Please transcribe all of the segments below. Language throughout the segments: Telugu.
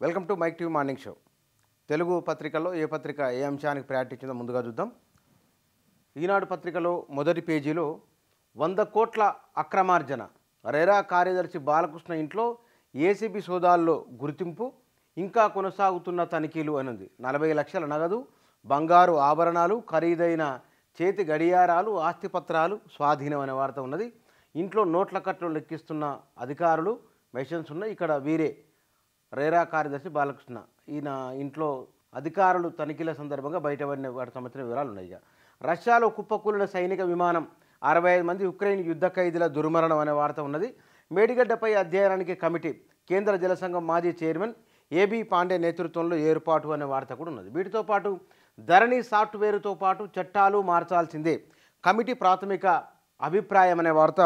Welcome to Mike TV morning show. Telugu పత్రికల్లో ఏ పత్రిక ఏ అంశానికి ప్రయారిటీ ఇచ్చిందో ముందుగా చూద్దాం. ఈనాడు పత్రికలో మొదటి పేజీలో 100 కోట్ల అక్రమార్జన, రెరా కార్యదర్శి బాలకృష్ణ ఇంట్లో ఏసీబీ సోదాల్లో గుర్తింపు, ఇంకా కొనసాగుతున్న తనిఖీలు అనుంది. 40 లక్షల నగదు, బంగారు ఆభరణాలు, ఖరీదైన చేతి గడియారాలు, ఆస్తిపత్రాలు స్వాధీనం అనే వార్త ఉన్నది. ఇంట్లో నోట్ల కట్టలు లెక్కిస్తున్న అధికారులు మెషన్స్ ఉన్నాయి. ఇక్కడ వీరే రెరా కార్యదర్శి బాలకృష్ణ. ఈయన ఇంట్లో అధికారులు తనిఖీల సందర్భంగా బయటపడిన వాటి సంబంధించిన వివరాలు ఉన్నాయి. రష్యాలో కుప్పకూలిన సైనిక విమానం, 65 మంది ఉక్రెయిన్ యుద్ధ ఖైదీల దుర్మరణం అనే వార్త ఉన్నది. మేడిగడ్డపై అధ్యయనానికి కమిటీ, కేంద్ర జలసంఘం మాజీ చైర్మన్ ఏబీ పాండే నేతృత్వంలో ఏర్పాటు అనే వార్త కూడా ఉన్నది. వీటితో పాటు ధరణి సాఫ్ట్వేర్తో పాటు చట్టాలు మార్చాల్సిందే, కమిటీ ప్రాథమిక అభిప్రాయం అనే వార్త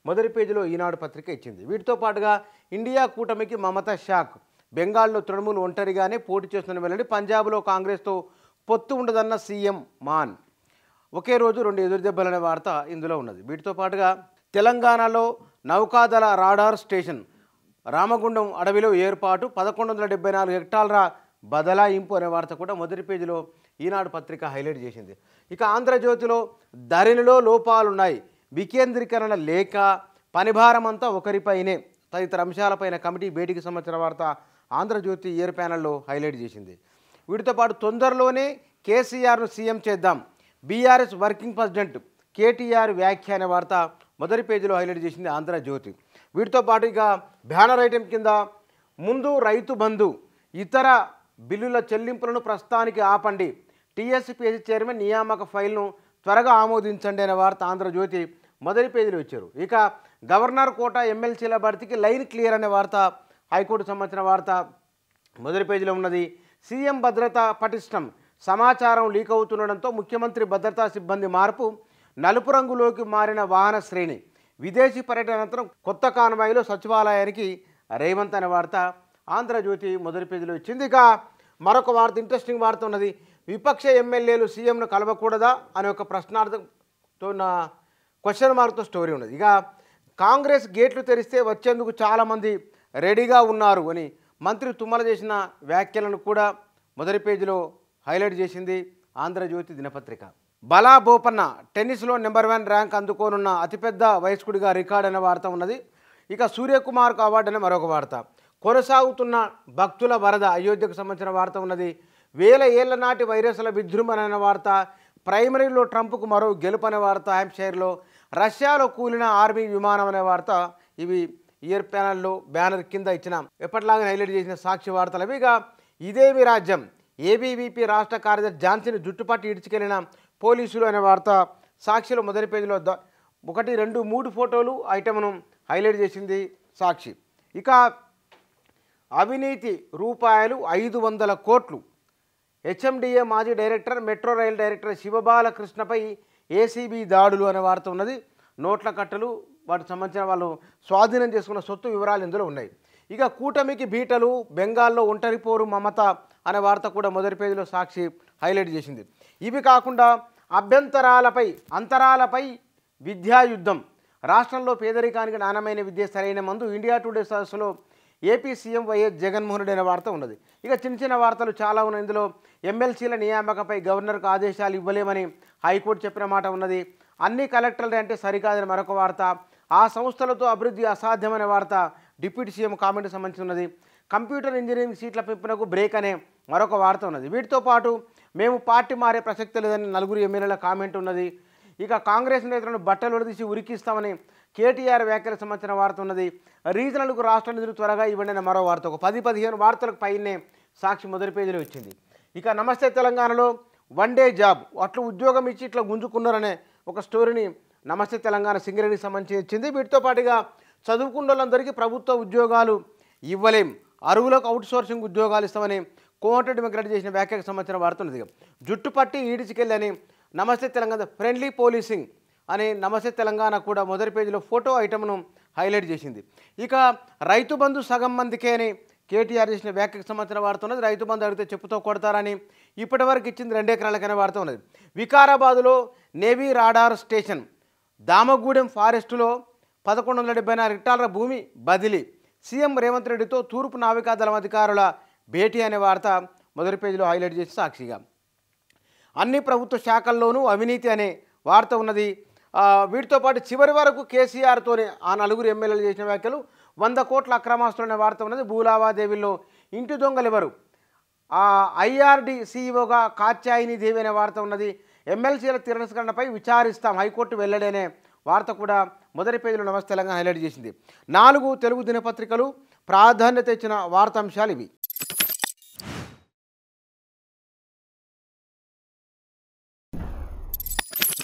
మొదటి పేజీలో ఈనాడు పత్రిక ఇచ్చింది. వీటితో పాటుగా ఇండియా కూటమికి మమత షాక్, బెంగాల్లో తృణమూల్ ఒంటరిగానే పోటీ చేస్తున్న వెల్లడి, పంజాబ్లో కాంగ్రెస్తో పొత్తు ఉండదన్న సీఎం మాన్, ఒకే రోజు 2 ఎదురుదెబ్బలనే వార్త ఇందులో ఉన్నది. వీటితో పాటుగా తెలంగాణలో నౌకాదళ రాడార్ స్టేషన్, రామగుండం అడవిలో ఏర్పాటు, 1174 హెక్టార్ల బదలాయింపు అనే వార్త కూడా మొదటి పేజీలో ఈనాడు పత్రిక హైలైట్ చేసింది. ఇక ఆంధ్రజ్యోతిలో ధరణిలో లోపాలున్నాయి, వికేంద్రీకరణ లేక పనిభారం అంతా ఒకరిపైనే తదితర అంశాలపైన కమిటీ భేటీకి సంబంధించిన వార్త ఆంధ్రజ్యోతి ఇయర్ ప్యానల్లో హైలైట్ చేసింది. వీటితో పాటు తొందరలోనే కేసీఆర్ను సీఎం చేద్దాం, బీఆర్ఎస్ వర్కింగ్ ప్రెసిడెంట్ కేటీఆర్ వ్యాఖ్య అనే వార్త మొదటి పేజీలో హైలైట్ చేసింది ఆంధ్రజ్యోతి. వీటితో పాటు ఇక బ్యానర్ ఐటెం కింద ముందు రైతు బంధు, ఇతర బిల్లుల చెల్లింపులను ప్రస్తుతానికి ఆపండి, టీఎస్పీఎస్సీ చైర్మన్ నియామక ఫైల్ను త్వరగా ఆమోదించండి అనే వార్త ఆంధ్రజ్యోతి మొదటి పేజీలో ఇచ్చారు. ఇక గవర్నర్ కోట ఎమ్మెల్సీల భర్తీకి లైన్ క్లియర్ అనే వార్త హైకోర్టు సంబంధించిన వార్త మొదటి పేజీలో ఉన్నది. సీఎం భద్రత పటిష్టం, సమాచారం లీక్ అవుతుండడంతో ముఖ్యమంత్రి భద్రతా సిబ్బంది మార్పు, నలుపు రంగులోకి మారిన వాహన శ్రేణి, విదేశీ పర్యటన అనంతరం కొత్త కాన్వాయ్లో సచివాలయానికి రేవంత్ అనే వార్త ఆంధ్రజ్యోతి మొదటి పేజీలో ఇచ్చింది. ఇక మరొక వార్త, ఇంట్రెస్టింగ్ వార్త ఉన్నది. విపక్ష ఎమ్మెల్యేలు సీఎంను కలవకూడదా అనే ఒక ప్రశ్నార్థంతో క్వశ్చన్ మార్క్తో స్టోరీ ఉన్నది. ఇక కాంగ్రెస్ గేట్లు తెరిస్తే వచ్చేందుకు చాలామంది రెడీగా ఉన్నారు అని మంత్రి తుమ్మల చేసిన వ్యాఖ్యలను కూడా మొదటి పేజీలో హైలైట్ చేసింది ఆంధ్రజ్యోతి దినపత్రిక. బలా బోపన్న టెన్నిస్లో నెంబర్ 1 ర్యాంక్ అందుకోనున్న అతిపెద్ద వయస్కుడిగా రికార్డ్ అనే వార్త ఉన్నది. ఇక సూర్యకుమార్కు అవార్డు అనే మరొక వార్త, కొనసాగుతున్న భక్తుల వరద, అయోధ్యకు సంబంధించిన వార్త ఉన్నది. 1000 ఏళ్ల నాటి వైరస్ల విజృంభణ అనే వార్త, ప్రైమరీలో ట్రంప్కు మరో గెలుపు అనే వార్త, హ్యాంప్షైర్లో రష్యాలో కూలిన ఆర్మీ విమానం అనే వార్త. ఇవి ఇయర్ ప్యానల్లో బ్యానర్ కింద ఇచ్చిన ఎప్పటిలాగా హైలైట్ చేసిన సాక్షి వార్తలు అవి. ఇక ఇదేమి రాజ్యం, ఏబీవీపీ రాష్ట్ర కార్యదర్శి ఝాన్సీని జుట్టుపట్టి ఇడ్చుకెళ్లిన పోలీసులు అనే వార్త సాక్షిలో మొదటి పేజీలో 1, 2, 3 ఫోటోలు ఐటమ్ను హైలైట్ చేసింది సాక్షి. ఇక అవినీతి రూపాయలు 500 కోట్లు, హెచ్ఎండిఏ మాజీ డైరెక్టర్, మెట్రో రైల్ డైరెక్టర్ శివబాలకృష్ణపై ఏసీబీ దాడులు అనే వార్త ఉన్నది. నోట్ల కట్టలు, వాటికి సంబంధించిన వాళ్ళు స్వాధీనం చేసుకున్న సొత్తు వివరాలు ఇందులో ఉన్నాయి. ఇక కూటమికి బీటలు, బెంగాల్లో ఒంటరి పోరు మమత అనే వార్త కూడా మొదటి పేజీలో సాక్షి హైలైట్ చేసింది. ఇవి కాకుండా అంతరాలపై విద్యాయుద్ధం, రాష్ట్రంలో పేదరికానికి నాణ్యమైన విద్య సరైన మందు, ఇండియా టుడే సదస్సులో AP CM YS Jaganmohan Reddy అనే వార్త ఉన్నది. ఇక చిన్న వార్తలు చాలా ఉన్నాయి. ఇందులో ఎమ్మెల్సీల నియామకంపై గవర్నర్కు ఆదేశాలు ఇవ్వలేమని హైకోర్టు చెప్పిన మాట ఉన్నది. అన్ని కలెక్టర్లు అంటే సరికాదని మరొక వార్త, ఆ సంస్థలతో అభివృద్ధి అసాధ్యమనే వార్త డిప్యూటీ సీఎం కామెంట్కి సంబంధించి ఉన్నది. కంప్యూటర్ ఇంజనీరింగ్ సీట్ల పెంపునకు బ్రేక్ అనే మరొక వార్త ఉన్నది. వీటితో పాటు మేము పార్టీ మారే ప్రసక్తి లేదని 4 ఎమ్మెల్యేల కామెంట్ ఉన్నది. ఇక కాంగ్రెస్ నేతలను బట్టలు విడదీసి ఉరికిస్తామని కేటీఆర్ వ్యాఖ్యలకు సంబంధించిన వార్త ఉన్నది. రీజనల్కు రాష్ట్ర నిధులు త్వరగా ఇవ్వండి మరో వార్త. ఒక 10-15 వార్తలకు పైనే సాక్షి మొదటి పేజీలో ఇచ్చింది. ఇక నమస్తే తెలంగాణలో 1 డే జాబ్, అట్లు ఉద్యోగం ఇచ్చి ఇట్లా గుంజుకున్నారనే ఒక స్టోరీని నమస్తే తెలంగాణ సింగరేణికి సంబంధించి ఇచ్చింది. వీటితో పాటుగా చదువుకున్న వాళ్ళందరికీ ప్రభుత్వ ఉద్యోగాలు ఇవ్వలేం, అరువులకు అవుట్సోర్సింగ్ ఉద్యోగాలు ఇస్తామని కోమటిరెడ్డి వెంకటరెడ్డి చేసిన వ్యాఖ్యకు సంబంధించిన వార్త ఉన్నది. జుట్టు పట్టి ఈడ్చుకెళ్ళని నమస్తే తెలంగాణ ఫ్రెండ్లీ పోలీసింగ్ అని నమస్తే తెలంగాణ కూడా మొదటి పేజీలో ఫోటో ఐటమ్ను హైలైట్ చేసింది. ఇక రైతు బంధు సగం మందికే అని కేటీఆర్ చేసిన వ్యాఖ్యకు సంబంధించిన వార్త ఉన్నది. రైతు బంధు అడిగితే చెప్పుతో కొడతారని ఇప్పటి వరకు ఇచ్చింది 2 ఎకరాలకనే వార్త ఉన్నది. వికారాబాదులో నేవీ రాడార్ స్టేషన్, దామగూడెం ఫారెస్టులో 1174 హెక్టార్ల భూమి బదిలీ, సీఎం రేవంత్ రెడ్డితో తూర్పు నావికాదళం అధికారుల భేటీ అనే వార్త మొదటి పేజీలో హైలైట్ చేసి సాక్షిగా. అన్ని ప్రభుత్వ శాఖల్లోనూ అవినీతి అనే వార్త ఉన్నది. వీటితో పాటు చివరి వరకు కేసీఆర్తోనే ఆ నలుగురు ఎమ్మెల్యేలు చేసిన వ్యాఖ్యలు, 100 కోట్ల అక్రమాస్తులు అనే వార్త ఉన్నది. భూలావాదేవీల్లో ఇంటి దొంగలు ఎవరు, ఐఆర్డి సీఈఓగా కాత్యాయిని దేవి అనే వార్త ఉన్నది. ఎమ్మెల్సీల తిరస్కరణపై విచారిస్తాం, హైకోర్టు వెల్లడనే వార్త కూడా మొదటి పేజీలో నమస్తే తెలంగాణ హైలైట్ చేసింది. 4 తెలుగు దినపత్రికలు ప్రాధాన్యత ఇచ్చిన వార్తాంశాలు ఇవి.